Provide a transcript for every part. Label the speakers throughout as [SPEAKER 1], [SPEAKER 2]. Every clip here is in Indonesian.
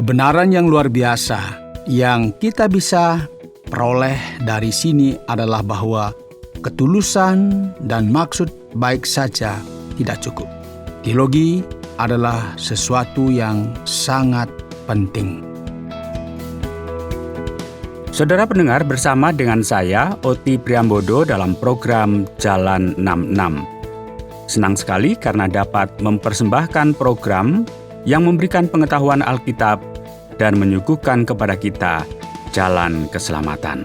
[SPEAKER 1] Kebenaran yang luar biasa yang kita bisa peroleh dari sini adalah bahwa ketulusan dan maksud baik saja tidak cukup. Teologi adalah sesuatu yang sangat penting.
[SPEAKER 2] Saudara pendengar, bersama dengan saya, Oti Priambodo dalam program Jalan 66. Senang sekali karena dapat mempersembahkan program yang memberikan pengetahuan Alkitab dan menyuguhkan kepada kita jalan keselamatan.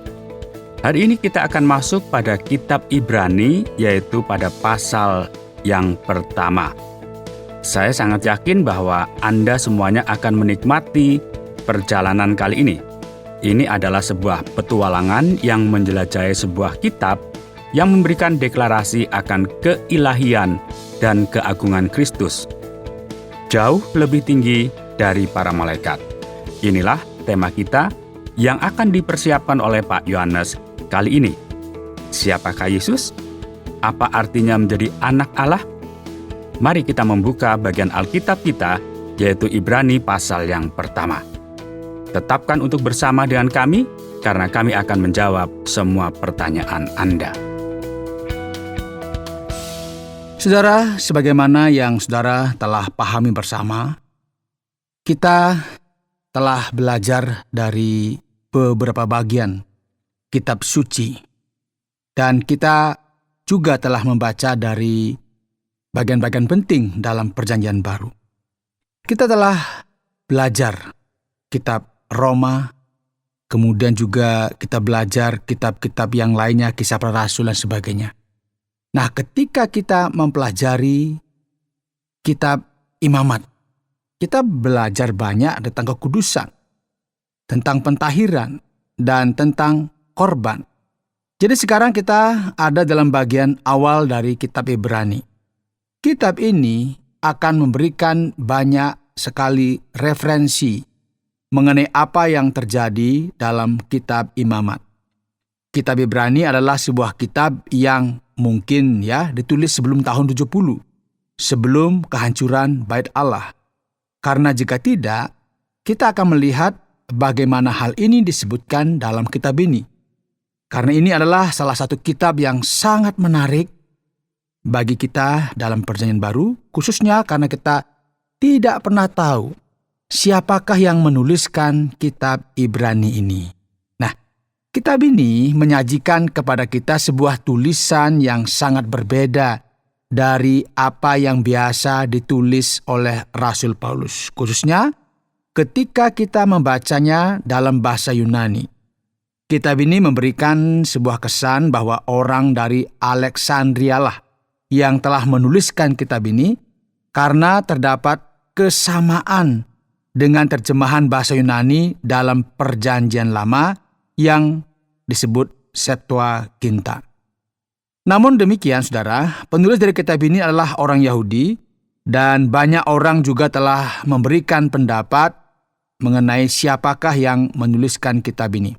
[SPEAKER 2] Hari ini kita akan masuk pada kitab Ibrani, yaitu pada pasal yang pertama. Saya sangat yakin bahwa Anda semuanya akan menikmati perjalanan kali ini. Ini adalah sebuah petualangan yang menjelajahi sebuah kitab yang memberikan deklarasi akan keilahian dan keagungan Kristus. Jauh lebih tinggi dari para malaikat. Inilah tema kita yang akan dipersiapkan oleh Pak Yohanes kali ini. Siapakah Yesus? Apa artinya menjadi anak Allah? Mari kita membuka bagian Alkitab kita, yaitu Ibrani pasal yang pertama. Tetapkan untuk bersama dengan kami, karena kami akan menjawab semua pertanyaan Anda.
[SPEAKER 1] Saudara, sebagaimana yang saudara telah pahami bersama, kita telah belajar dari beberapa bagian kitab suci, dan kita juga telah membaca dari bagian-bagian penting dalam Perjanjian Baru. Kita telah belajar kitab Roma, kemudian juga kita belajar kitab-kitab yang lainnya, Kisah Para Rasul dan sebagainya. Nah, ketika kita mempelajari kitab Imamat, kita belajar banyak tentang kekudusan, tentang pentahiran, dan tentang korban. Jadi sekarang kita ada dalam bagian awal dari kitab Ibrani. Kitab ini akan memberikan banyak sekali referensi mengenai apa yang terjadi dalam kitab Imamat. Kitab Ibrani adalah sebuah kitab yang mungkin ditulis sebelum tahun 70, sebelum kehancuran Bait Allah. Karena jika tidak, kita akan melihat bagaimana hal ini disebutkan dalam kitab ini. Karena ini adalah salah satu kitab yang sangat menarik bagi kita dalam Perjanjian Baru, khususnya karena kita tidak pernah tahu siapakah yang menuliskan kitab Ibrani ini. Kitab ini menyajikan kepada kita sebuah tulisan yang sangat berbeda dari apa yang biasa ditulis oleh Rasul Paulus, khususnya ketika kita membacanya dalam bahasa Yunani. Kitab ini memberikan sebuah kesan bahwa orang dari Alexandria lah yang telah menuliskan kitab ini, karena terdapat kesamaan dengan terjemahan bahasa Yunani dalam Perjanjian Lama yang disebut Septuaginta. Namun demikian, saudara, penulis dari kitab ini adalah orang Yahudi, dan banyak orang juga telah memberikan pendapat mengenai siapakah yang menuliskan kitab ini.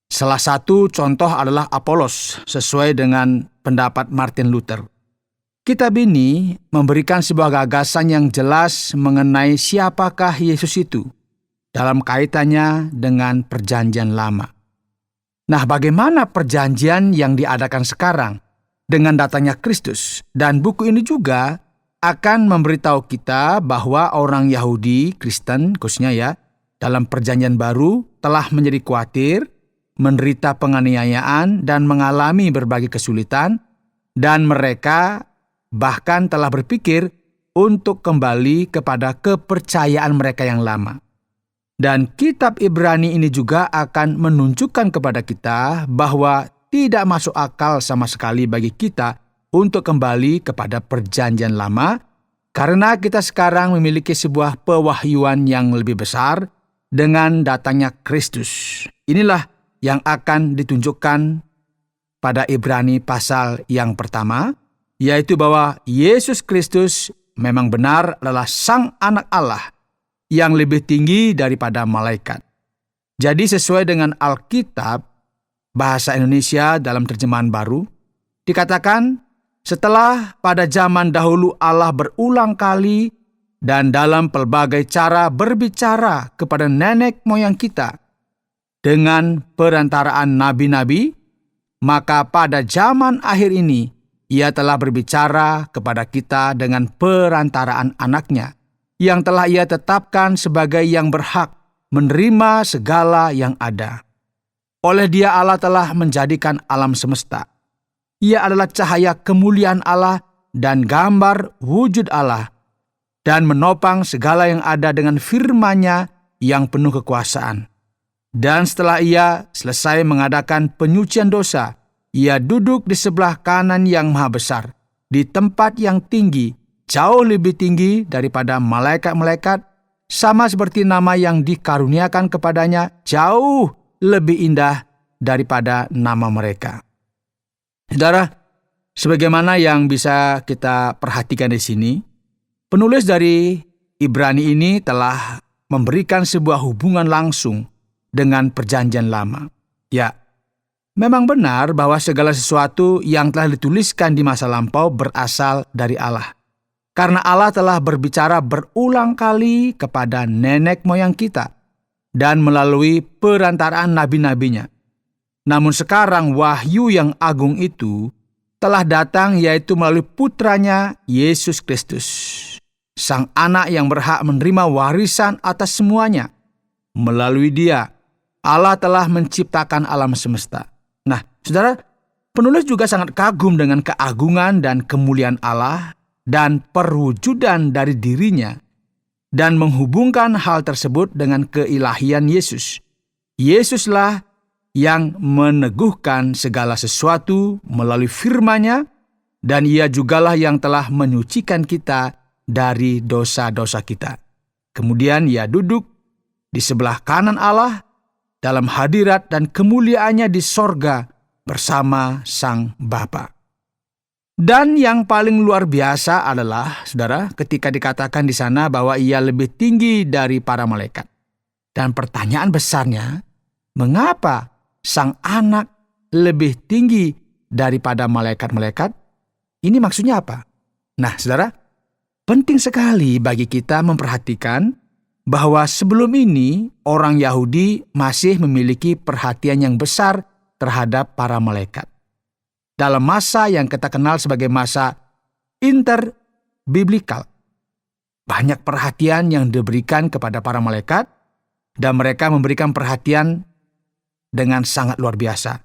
[SPEAKER 1] Salah satu contoh adalah Apolos, sesuai dengan pendapat Martin Luther. Kitab ini memberikan sebuah gagasan yang jelas mengenai siapakah Yesus itu dalam kaitannya dengan Perjanjian Lama. Nah, bagaimana perjanjian yang diadakan sekarang dengan datangnya Kristus? Dan buku ini juga akan memberitahu kita bahwa orang Yahudi, Kristen khususnya dalam Perjanjian Baru telah menjadi khawatir, menderita penganiayaan, dan mengalami berbagai kesulitan, dan mereka bahkan telah berpikir untuk kembali kepada kepercayaan mereka yang lama. Dan kitab Ibrani ini juga akan menunjukkan kepada kita bahwa tidak masuk akal sama sekali bagi kita untuk kembali kepada Perjanjian Lama, karena kita sekarang memiliki sebuah pewahyuan yang lebih besar dengan datangnya Kristus. Inilah yang akan ditunjukkan pada Ibrani pasal yang pertama, yaitu bahwa Yesus Kristus memang benar adalah Sang Anak Allah yang lebih tinggi daripada malaikat. Jadi sesuai dengan Alkitab, bahasa Indonesia dalam terjemahan baru, dikatakan, setelah pada zaman dahulu Allah berulang kali dan dalam pelbagai cara berbicara kepada nenek moyang kita dengan perantaraan nabi-nabi, maka pada zaman akhir ini Ia telah berbicara kepada kita dengan perantaraan anaknya, yang telah Ia tetapkan sebagai yang berhak menerima segala yang ada. Oleh Dia Allah telah menjadikan alam semesta. Ia adalah cahaya kemuliaan Allah dan gambar wujud Allah, dan menopang segala yang ada dengan firman-Nya yang penuh kekuasaan. Dan setelah Ia selesai mengadakan penyucian dosa, Ia duduk di sebelah kanan yang maha besar, di tempat yang tinggi, jauh lebih tinggi daripada malaikat-malaikat, sama seperti nama yang dikaruniakan kepadanya jauh lebih indah daripada nama mereka. Saudara, sebagaimana yang bisa kita perhatikan di sini, penulis dari Ibrani ini telah memberikan sebuah hubungan langsung dengan Perjanjian Lama. Ya, memang benar bahwa segala sesuatu yang telah dituliskan di masa lampau berasal dari Allah. Karena Allah telah berbicara berulang kali kepada nenek moyang kita dan melalui perantaraan nabi-nabinya. Namun sekarang wahyu yang agung itu telah datang, yaitu melalui putranya Yesus Kristus, Sang Anak yang berhak menerima warisan atas semuanya. Melalui Dia, Allah telah menciptakan alam semesta. Nah, saudara, penulis juga sangat kagum dengan keagungan dan kemuliaan Allah dan perwujudan dari dirinya, dan menghubungkan hal tersebut dengan keilahian Yesus. Yesuslah yang meneguhkan segala sesuatu melalui firman-Nya, dan Ia jugalah yang telah menyucikan kita dari dosa-dosa kita. Kemudian Ia duduk di sebelah kanan Allah dalam hadirat dan kemuliaannya di sorga bersama Sang Bapa. Dan yang paling luar biasa adalah, saudara, ketika dikatakan di sana bahwa Ia lebih tinggi dari para malaikat. Dan pertanyaan besarnya, mengapa Sang Anak lebih tinggi daripada malaikat-malaikat? Ini maksudnya apa? Nah, saudara, penting sekali bagi kita memperhatikan bahwa sebelum ini orang Yahudi masih memiliki perhatian yang besar terhadap para malaikat. Dalam masa yang kita kenal sebagai masa interbiblikal, banyak perhatian yang diberikan kepada para malaikat, dan mereka memberikan perhatian dengan sangat luar biasa.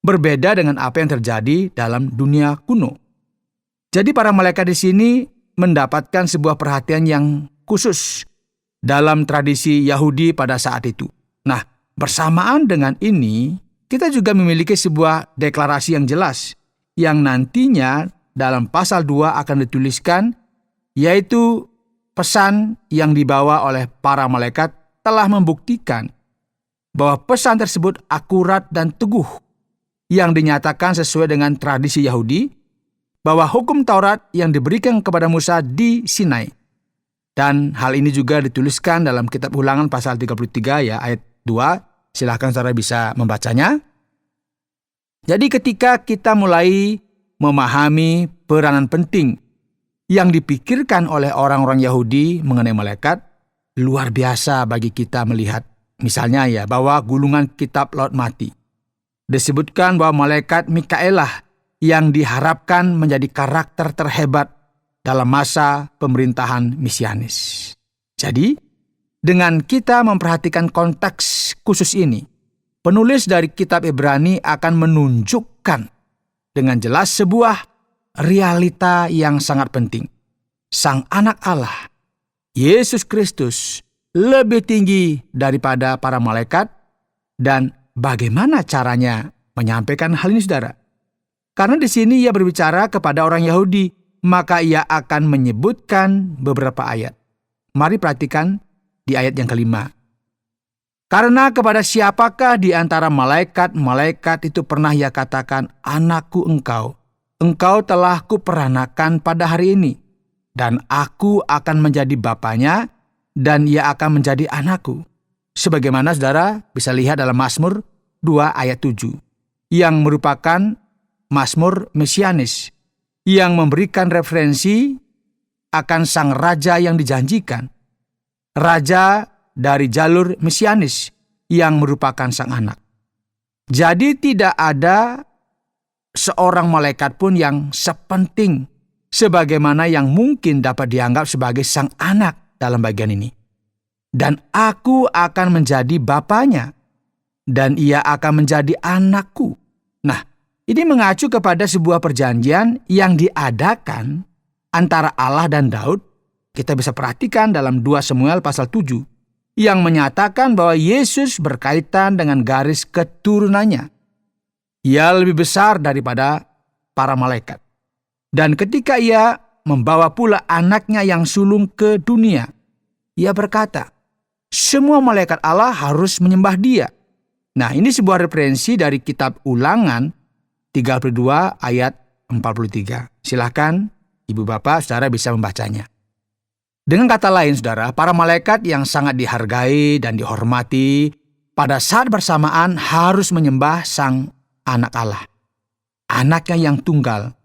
[SPEAKER 1] Berbeda dengan apa yang terjadi dalam dunia kuno. Jadi para malaikat di sini mendapatkan sebuah perhatian yang khusus dalam tradisi Yahudi pada saat itu. Nah, bersamaan dengan ini, kita juga memiliki sebuah deklarasi yang jelas, yang nantinya dalam pasal 2 akan dituliskan, yaitu pesan yang dibawa oleh para malaikat telah membuktikan bahwa pesan tersebut akurat dan teguh, yang dinyatakan sesuai dengan tradisi Yahudi, bahwa hukum Taurat yang diberikan kepada Musa di Sinai. Dan hal ini juga dituliskan dalam kitab Ulangan pasal 33 ya, ayat 2. Silahkan saudara bisa membacanya. Jadi ketika kita mulai memahami peranan penting yang dipikirkan oleh orang-orang Yahudi mengenai malaikat, luar biasa bagi kita melihat. Misalnya ya, bahwa gulungan kitab Laut Mati disebutkan bahwa malaikat Mikaelah yang diharapkan menjadi karakter terhebat dalam masa pemerintahan Mesianis. Jadi, dengan kita memperhatikan konteks khusus ini, penulis dari kitab Ibrani akan menunjukkan dengan jelas sebuah realita yang sangat penting. Sang Anak Allah, Yesus Kristus, lebih tinggi daripada para malaikat, dan bagaimana caranya menyampaikan hal ini, saudara? Karena di sini ia berbicara kepada orang Yahudi, maka ia akan menyebutkan beberapa ayat. Mari perhatikan di ayat yang kelima. Karena kepada siapakah di antara malaikat-malaikat itu pernah ia katakan, anakku engkau telah kuperanakan pada hari ini, dan aku akan menjadi bapanya, dan ia akan menjadi anakku. Sebagaimana saudara bisa lihat dalam Mazmur 2 ayat 7, yang merupakan Mazmur Mesianis, yang memberikan referensi akan sang raja yang dijanjikan, raja dari jalur mesianis yang merupakan sang anak. Jadi tidak ada seorang malaikat pun yang sepenting sebagaimana yang mungkin dapat dianggap sebagai sang anak dalam bagian ini. Dan aku akan menjadi bapanya, dan ia akan menjadi anakku. Nah, ini mengacu kepada sebuah perjanjian yang diadakan antara Allah dan Daud. Kita bisa perhatikan dalam 2 Samuel pasal 7 yang menyatakan bahwa Yesus berkaitan dengan garis keturunannya. Ia lebih besar daripada para malaikat. Dan ketika ia membawa pula anaknya yang sulung ke dunia, ia berkata, semua malaikat Allah harus menyembah dia. Nah, ini sebuah referensi dari kitab Ulangan 32 ayat 43. Silakan Ibu Bapak, Saudara bisa membacanya. Dengan kata lain, Saudara, para malaikat yang sangat dihargai dan dihormati pada saat bersamaan harus menyembah Sang Anak Allah, Anaknya yang tunggal,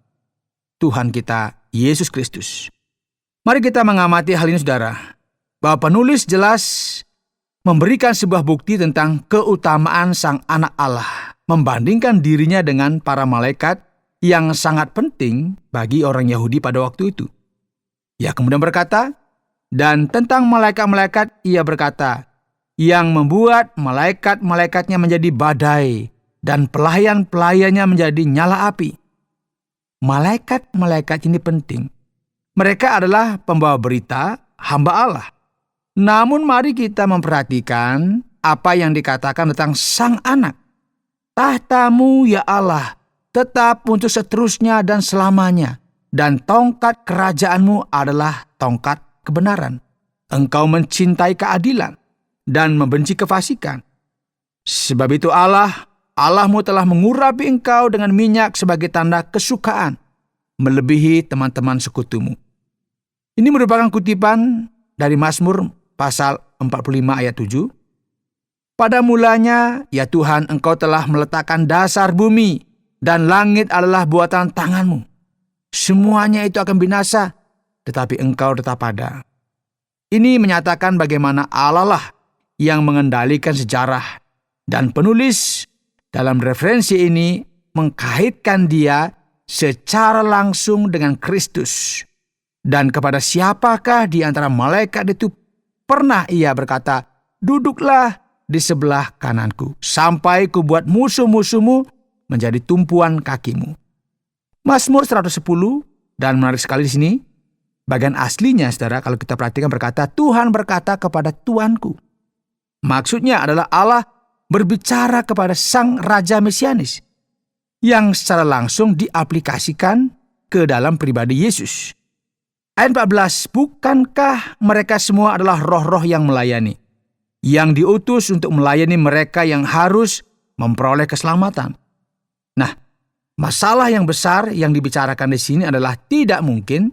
[SPEAKER 1] Tuhan kita, Yesus Kristus. Mari kita mengamati hal ini, Saudara, bahwa penulis jelas memberikan sebuah bukti tentang keutamaan Sang Anak Allah, membandingkan dirinya dengan para malaikat yang sangat penting bagi orang Yahudi pada waktu itu. Ia kemudian berkata, dan tentang malaikat-malaikat ia berkata, yang membuat malaikat-malaikatnya menjadi badai dan pelayan-pelayannya menjadi nyala api. Malaikat-malaikat ini penting. Mereka adalah pembawa berita hamba Allah. Namun mari kita memperhatikan apa yang dikatakan tentang Sang Anak. Tahtamu ya Allah tetap untuk seterusnya dan selamanya, dan tongkat kerajaanmu adalah tongkat kebenaran. Engkau mencintai keadilan dan membenci kefasikan. Sebab itu Allahmu telah mengurapi engkau dengan minyak sebagai tanda kesukaan, melebihi teman-teman sekutumu. Ini merupakan kutipan dari Mazmur pasal 45 ayat 7. Pada mulanya, ya Tuhan, engkau telah meletakkan dasar bumi, dan langit adalah buatan tanganmu. Semuanya itu akan binasa, tetapi engkau tetap ada. Ini menyatakan bagaimana Allah lah yang mengendalikan sejarah, dan penulis dalam referensi ini mengkaitkan dia secara langsung dengan Kristus. Dan kepada siapakah di antara malaikat itu pernah ia berkata, duduklah di sebelah kananku, sampai kubuat musuh-musuhmu menjadi tumpuan kakimu. Mazmur 110, dan menarik sekali di sini, bagian aslinya, Saudara, kalau kita perhatikan berkata, Tuhan berkata kepada Tuanku. Maksudnya adalah Allah berbicara kepada Sang Raja Mesianis, yang secara langsung diaplikasikan ke dalam pribadi Yesus. Ayat 14, bukankah mereka semua adalah roh-roh yang melayani, yang diutus untuk melayani mereka yang harus memperoleh keselamatan. Nah, masalah yang besar yang dibicarakan di sini adalah tidak mungkin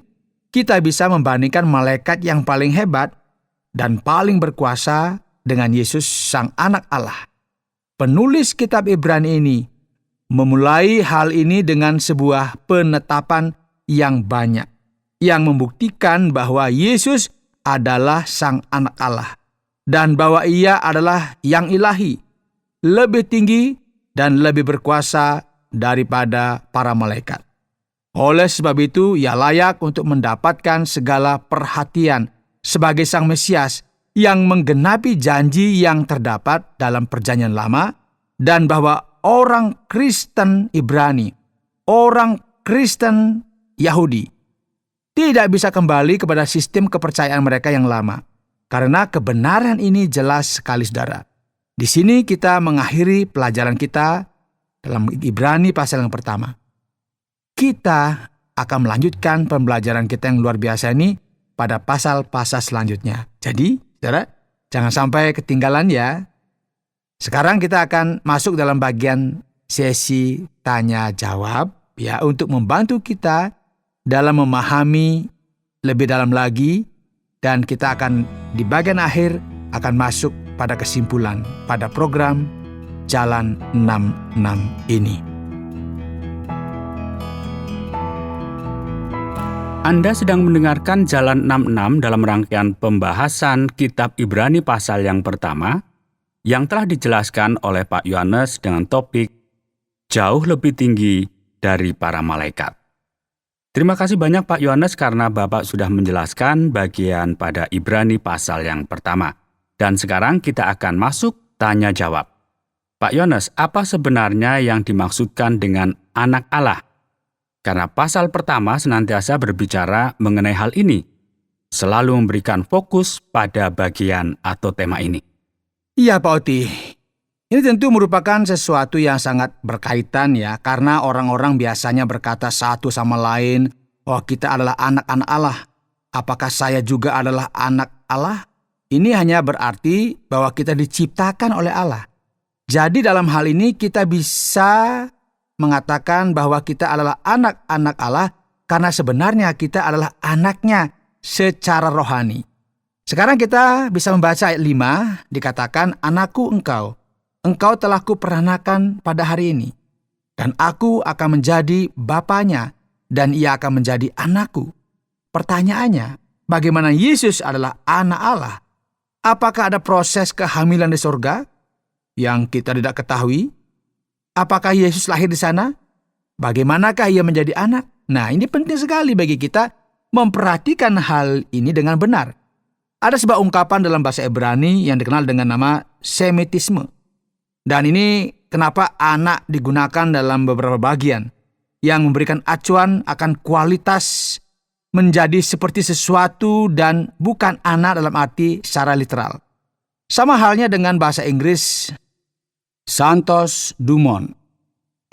[SPEAKER 1] kita bisa membandingkan malaikat yang paling hebat dan paling berkuasa dengan Yesus Sang Anak Allah. Penulis kitab Ibrani ini memulai hal ini dengan sebuah penetapan yang banyak, yang membuktikan bahwa Yesus adalah Sang Anak Allah, dan bahwa ia adalah yang ilahi, lebih tinggi dan lebih berkuasa daripada para malaikat. Oleh sebab itu, ia layak untuk mendapatkan segala perhatian sebagai Sang Mesias yang menggenapi janji yang terdapat dalam Perjanjian Lama, dan bahwa orang Kristen Ibrani, orang Kristen Yahudi, tidak bisa kembali kepada sistem kepercayaan mereka yang lama. Karena kebenaran ini jelas sekali, Saudara. Di sini kita mengakhiri pelajaran kita dalam Ibrani pasal yang pertama. Kita akan melanjutkan pembelajaran kita yang luar biasa ini pada pasal-pasal selanjutnya. Jadi, Saudara, jangan sampai ketinggalan ya. Sekarang kita akan masuk dalam bagian sesi tanya-jawab ya, untuk membantu kita dalam memahami lebih dalam lagi, dan kita akan di bagian akhir akan masuk pada kesimpulan pada program Jalan 66 ini.
[SPEAKER 2] Anda sedang mendengarkan Jalan 66 dalam rangkaian pembahasan Kitab Ibrani pasal yang pertama yang telah dijelaskan oleh Pak Yohanes dengan topik Jauh Lebih Tinggi dari Para Malaikat. Terima kasih banyak Pak Yohanes karena Bapak sudah menjelaskan bagian pada Ibrani pasal yang pertama. Dan sekarang kita akan masuk tanya jawab. Pak Yohanes, apa sebenarnya yang dimaksudkan dengan anak Allah? Karena pasal pertama senantiasa berbicara mengenai hal ini, selalu memberikan fokus pada bagian atau tema ini.
[SPEAKER 1] Iya Pak Oti, ini tentu merupakan sesuatu yang sangat berkaitan ya, karena orang-orang biasanya berkata satu sama lain, oh kita adalah anak-anak Allah. Apakah saya juga adalah anak Allah? Ini hanya berarti bahwa kita diciptakan oleh Allah. Jadi dalam hal ini kita bisa mengatakan bahwa kita adalah anak-anak Allah karena sebenarnya kita adalah anaknya secara rohani. Sekarang kita bisa membaca ayat 5, dikatakan, anakku engkau telah kuperanakan pada hari ini, dan aku akan menjadi bapanya, dan ia akan menjadi anakku. Pertanyaannya, bagaimana Yesus adalah anak Allah? Apakah ada proses kehamilan di surga yang kita tidak ketahui? Apakah Yesus lahir di sana? Bagaimanakah ia menjadi anak? Nah, ini penting sekali bagi kita memperhatikan hal ini dengan benar. Ada sebuah ungkapan dalam bahasa Ibrani yang dikenal dengan nama semitisme. Dan ini kenapa anak digunakan dalam beberapa bagian yang memberikan acuan akan kualitas menjadi seperti sesuatu dan bukan anak dalam arti secara literal. Sama halnya dengan bahasa Inggris, Santos Dumont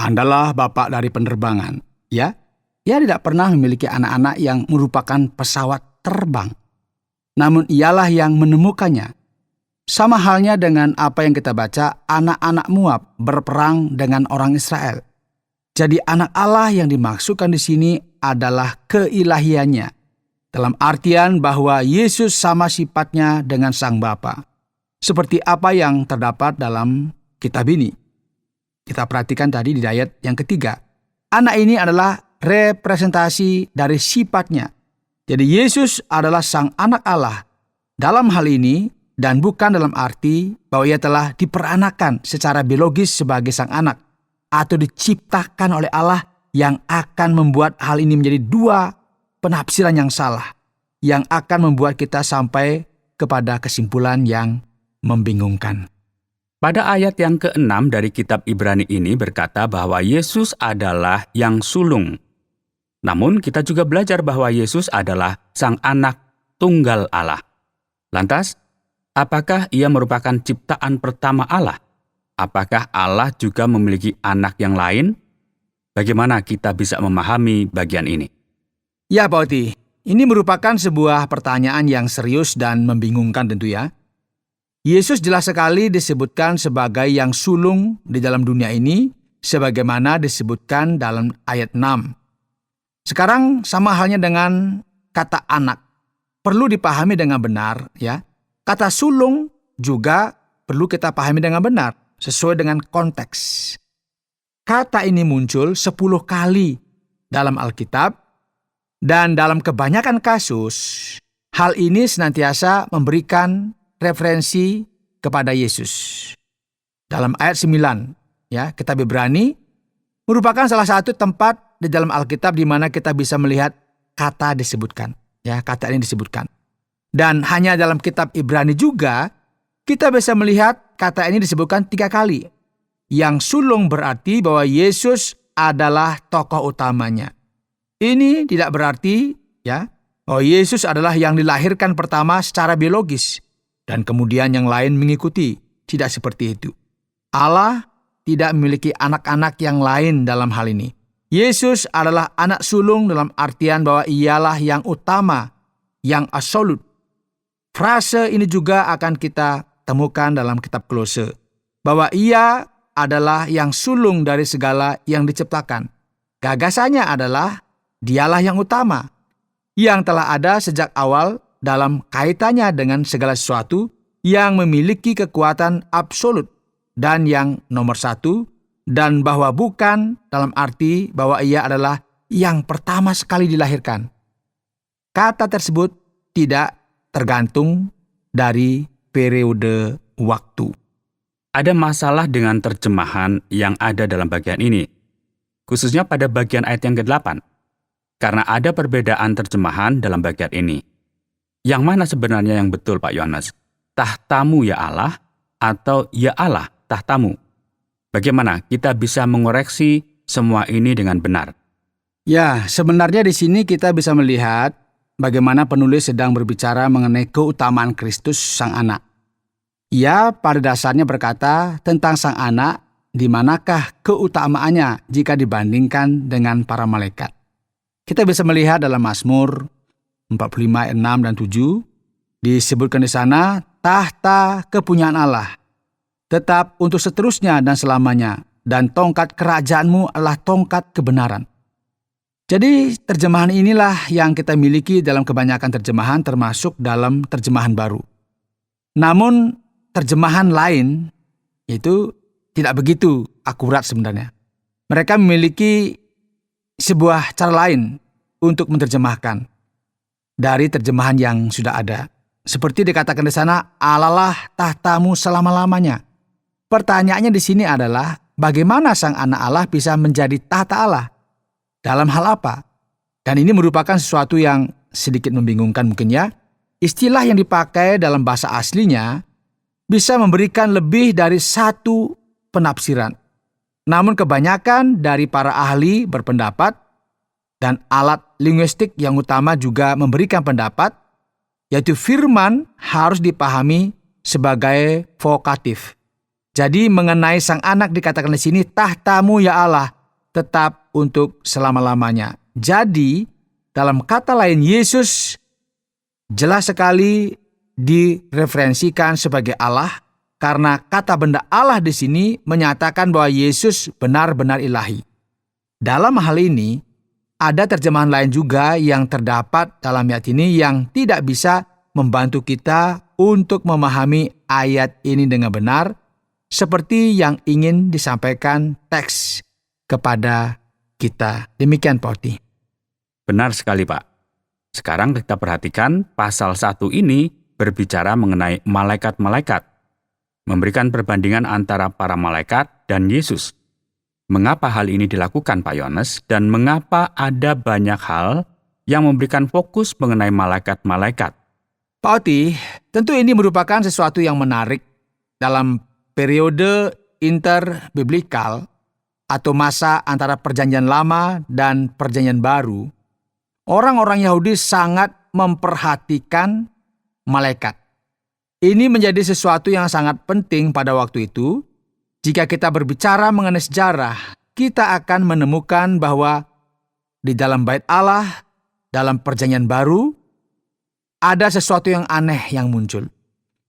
[SPEAKER 1] adalah bapak dari penerbangan. Ya, ia tidak pernah memiliki anak-anak yang merupakan pesawat terbang. Namun ialah yang menemukannya. Sama halnya dengan apa yang kita baca, anak-anak Moab berperang dengan orang Israel. Jadi anak Allah yang dimaksudkan di sini adalah keilahiannya. Dalam artian bahwa Yesus sama sifatnya dengan Sang Bapa. Seperti apa yang terdapat dalam kitab ini. Kita perhatikan tadi di ayat yang ketiga. Anak ini adalah representasi dari sifatnya. Jadi Yesus adalah sang anak Allah dalam hal ini dan bukan dalam arti bahwa ia telah diperanakan secara biologis sebagai sang anak atau diciptakan oleh Allah yang akan membuat hal ini menjadi dua penafsiran yang salah yang akan membuat kita sampai kepada kesimpulan yang membingungkan.
[SPEAKER 2] Pada ayat yang ke-6 dari kitab Ibrani ini berkata bahwa Yesus adalah yang sulung. Namun kita juga belajar bahwa Yesus adalah sang anak tunggal Allah. Lantas, apakah ia merupakan ciptaan pertama Allah? Apakah Allah juga memiliki anak yang lain? Bagaimana kita bisa memahami bagian ini?
[SPEAKER 1] Ya Pak Oti, ini merupakan sebuah pertanyaan yang serius dan membingungkan tentu ya. Yesus jelas sekali disebutkan sebagai yang sulung di dalam dunia ini, sebagaimana disebutkan dalam ayat 6. Sekarang sama halnya dengan kata anak. Perlu dipahami dengan benar ya. Kata sulung juga perlu kita pahami dengan benar, sesuai dengan konteks. Kata ini muncul 10 kali dalam Alkitab, dan dalam kebanyakan kasus, hal ini senantiasa memberikan referensi kepada Yesus. Dalam ayat 9, ya, kitab Ibrani merupakan salah satu tempat di dalam Alkitab di mana kita bisa melihat kata disebutkan, ya, kata ini disebutkan. Dan hanya dalam kitab Ibrani juga kita bisa melihat kata ini disebutkan 3 kali. Yang sulung berarti bahwa Yesus adalah tokoh utamanya. Ini tidak berarti, ya, bahwa Yesus adalah yang dilahirkan pertama secara biologis. Dan kemudian yang lain mengikuti. Tidak seperti itu. Allah tidak memiliki anak-anak yang lain dalam hal ini. Yesus adalah anak sulung dalam artian bahwa ialah yang utama, yang absolut. Frase ini juga akan kita temukan dalam kitab Kolose. Bahwa ia adalah yang sulung dari segala yang diciptakan. Gagasannya adalah dialah yang utama, yang telah ada sejak awal dalam kaitannya dengan segala sesuatu yang memiliki kekuatan absolut dan yang nomor 1, dan bahwa bukan dalam arti bahwa ia adalah yang pertama sekali dilahirkan. kata tersebut tidak tergantung dari periode waktu.
[SPEAKER 2] Ada masalah dengan terjemahan yang ada dalam bagian ini, khususnya pada bagian ayat yang ke-8, karena ada perbedaan terjemahan dalam bagian ini. Yang mana sebenarnya yang betul, Pak Yohanes? Tahtamu ya Allah, atau ya Allah tahtamu? Bagaimana kita bisa mengoreksi semua ini dengan benar?
[SPEAKER 1] Ya, sebenarnya di sini kita bisa melihat bagaimana penulis sedang berbicara mengenai keutamaan Kristus Sang Anak. Ia pada dasarnya berkata tentang Sang Anak, di manakah keutamaannya jika dibandingkan dengan para malaikat. Kita bisa melihat dalam Mazmur 45 ayat 6 dan 7, disebutkan di sana, tahta kepunyaan Allah, tetap untuk seterusnya dan selamanya, dan tongkat kerajaanmu adalah tongkat kebenaran. Jadi terjemahan inilah yang kita miliki dalam kebanyakan terjemahan, termasuk dalam terjemahan baru. Namun terjemahan lain itu tidak begitu akurat sebenarnya. Mereka memiliki sebuah cara lain untuk menerjemahkan dari terjemahan yang sudah ada. Seperti dikatakan di sana, Allah lah tahtamu selama-lamanya. Pertanyaannya di sini adalah, bagaimana Sang Anak Allah bisa menjadi tahta Allah? Dalam hal apa? Dan ini merupakan sesuatu yang sedikit membingungkan mungkin ya. Istilah yang dipakai dalam bahasa aslinya bisa memberikan lebih dari satu penafsiran. Namun kebanyakan dari para ahli berpendapat, dan alat linguistik yang utama juga memberikan pendapat, yaitu firman harus dipahami sebagai vokatif. Jadi mengenai Sang Anak dikatakan di sini, tahtamu ya Allah, tetap untuk selama-lamanya. Jadi dalam kata lain, Yesus jelas sekali direferensikan sebagai Allah, karena kata benda Allah di sini menyatakan bahwa Yesus benar-benar ilahi. Dalam hal ini, ada terjemahan lain juga yang terdapat dalam ayat ini yang tidak bisa membantu kita untuk memahami ayat ini dengan benar, seperti yang ingin disampaikan teks kepada kita. Demikian, Pak Oti.
[SPEAKER 2] Benar sekali, Pak. Sekarang kita perhatikan pasal 1 ini berbicara mengenai malaikat-malaikat, memberikan perbandingan antara para malaikat dan Yesus. Mengapa hal ini dilakukan, Pak Yohanes, dan mengapa ada banyak hal yang memberikan fokus mengenai malaikat-malaikat?
[SPEAKER 1] Pak Oti, tentu ini merupakan sesuatu yang menarik dalam periode interbiblikal atau masa antara Perjanjian Lama dan Perjanjian Baru. Orang-orang Yahudi sangat memperhatikan malaikat. Ini menjadi sesuatu yang sangat penting pada waktu itu. Jika kita berbicara mengenai sejarah, kita akan menemukan bahwa di dalam Bait Allah, dalam Perjanjian Baru, ada sesuatu yang aneh yang muncul.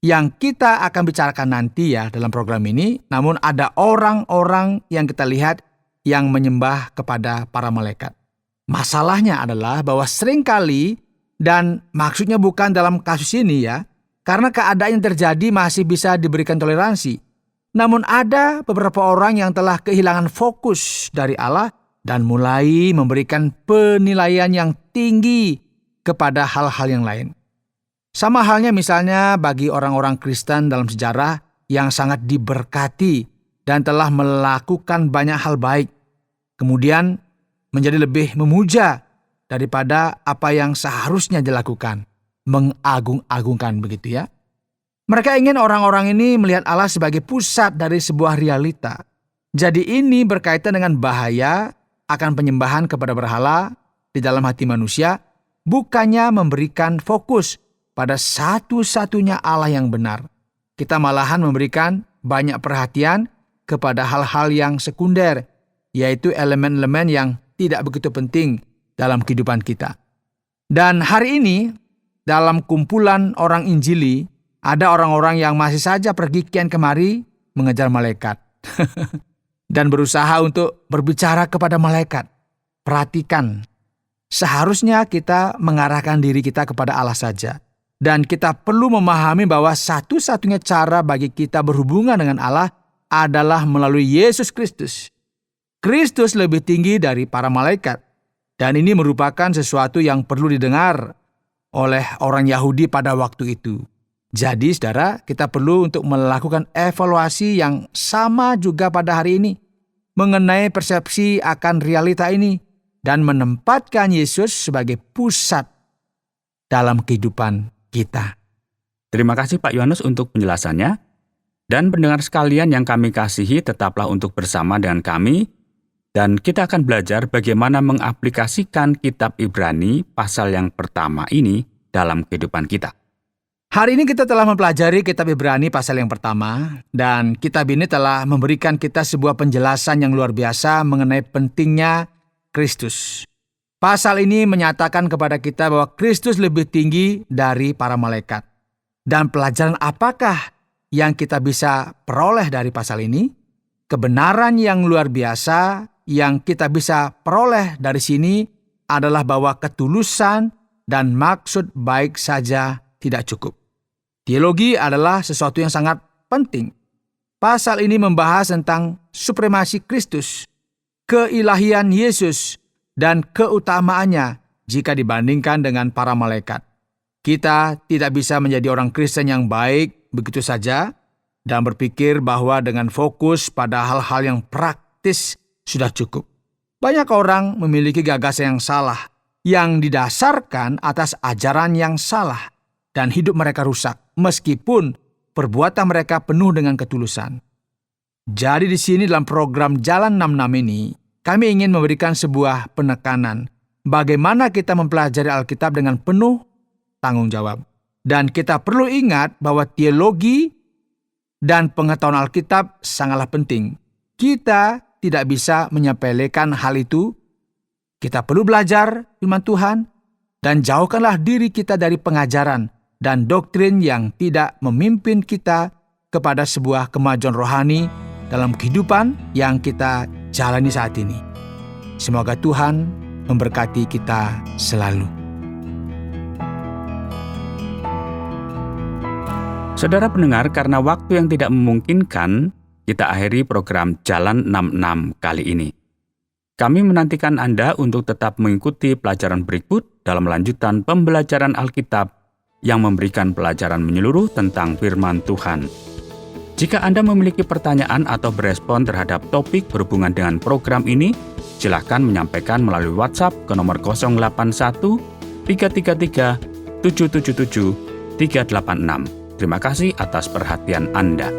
[SPEAKER 1] Yang kita akan bicarakan nanti ya dalam program ini, namun ada orang-orang yang kita lihat yang menyembah kepada para malaikat. Masalahnya adalah bahwa seringkali, dan maksudnya bukan dalam kasus ini ya, karena keadaan yang terjadi masih bisa diberikan toleransi. Namun ada beberapa orang yang telah kehilangan fokus dari Allah dan mulai memberikan penilaian yang tinggi kepada hal-hal yang lain. Sama halnya misalnya bagi orang-orang Kristen dalam sejarah yang sangat diberkati dan telah melakukan banyak hal baik, kemudian menjadi lebih memuja daripada apa yang seharusnya dilakukan, mengagung-agungkan begitu ya. Mereka ingin orang-orang ini melihat Allah sebagai pusat dari sebuah realita. Jadi ini berkaitan dengan bahaya akan penyembahan kepada berhala di dalam hati manusia, bukannya memberikan fokus pada satu-satunya Allah yang benar. Kita malahan memberikan banyak perhatian kepada hal-hal yang sekunder, yaitu elemen-elemen yang tidak begitu penting dalam kehidupan kita. Dan hari ini, dalam kumpulan orang Injili, ada orang-orang yang masih saja pergi kian kemari mengejar malaikat. Dan berusaha untuk berbicara kepada malaikat. Perhatikan, seharusnya kita mengarahkan diri kita kepada Allah saja. Dan kita perlu memahami bahwa satu-satunya cara bagi kita berhubungan dengan Allah adalah melalui Yesus Kristus. Kristus lebih tinggi dari para malaikat. Dan ini merupakan sesuatu yang perlu didengar oleh orang Yahudi pada waktu itu. Jadi, saudara, kita perlu untuk melakukan evaluasi yang sama juga pada hari ini mengenai persepsi akan realita ini dan menempatkan Yesus sebagai pusat dalam kehidupan kita.
[SPEAKER 2] Terima kasih Pak Yohanes untuk penjelasannya. Dan pendengar sekalian yang kami kasihi, tetaplah untuk bersama dengan kami. Dan kita akan belajar bagaimana mengaplikasikan kitab Ibrani pasal yang pertama ini dalam kehidupan kita.
[SPEAKER 1] Hari ini kita telah mempelajari kitab Ibrani pasal yang pertama, dan kitab ini telah memberikan kita sebuah penjelasan yang luar biasa mengenai pentingnya Kristus. Pasal ini menyatakan kepada kita bahwa Kristus lebih tinggi dari para malaikat. Dan pelajaran apakah yang kita bisa peroleh dari pasal ini? Kebenaran yang luar biasa yang kita bisa peroleh dari sini adalah bahwa ketulusan dan maksud baik saja tidak cukup. Teologi adalah sesuatu yang sangat penting. Pasal ini membahas tentang supremasi Kristus, keilahian Yesus, dan keutamaannya jika dibandingkan dengan para malaikat. Kita tidak bisa menjadi orang Kristen yang baik begitu saja dan berpikir bahwa dengan fokus pada hal-hal yang praktis sudah cukup. Banyak orang memiliki gagasan yang salah, yang didasarkan atas ajaran yang salah, dan hidup mereka rusak, meskipun perbuatan mereka penuh dengan ketulusan. Jadi di sini dalam program Jalan 66 ini, kami ingin memberikan sebuah penekanan bagaimana kita mempelajari Alkitab dengan penuh tanggung jawab. Dan kita perlu ingat bahwa teologi dan pengetahuan Alkitab sangatlah penting. Kita tidak bisa menyepelekan hal itu. Kita perlu belajar firman Tuhan dan jauhkanlah diri kita dari pengajaran dan doktrin yang tidak memimpin kita kepada sebuah kemajuan rohani dalam kehidupan yang kita jalani saat ini. Semoga Tuhan memberkati kita selalu.
[SPEAKER 2] Saudara pendengar, karena waktu yang tidak memungkinkan, kita akhiri program Jalan 66 kali ini. Kami menantikan Anda untuk tetap mengikuti pelajaran berikut dalam lanjutan pembelajaran Alkitab yang memberikan pelajaran menyeluruh tentang firman Tuhan. Jika Anda memiliki pertanyaan atau berespon terhadap topik berhubungan dengan program ini, silakan menyampaikan melalui WhatsApp ke nomor 081 333 777 386. Terima kasih atas perhatian Anda.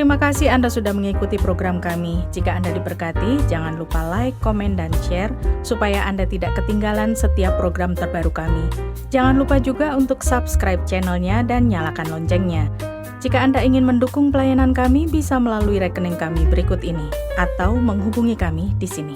[SPEAKER 3] Terima kasih Anda sudah mengikuti program kami. Jika Anda diberkati, jangan lupa like, komen, dan share supaya Anda tidak ketinggalan setiap program terbaru kami. Jangan lupa juga untuk subscribe channelnya dan nyalakan loncengnya. Jika Anda ingin mendukung pelayanan kami, bisa melalui rekening kami berikut ini atau menghubungi kami di sini.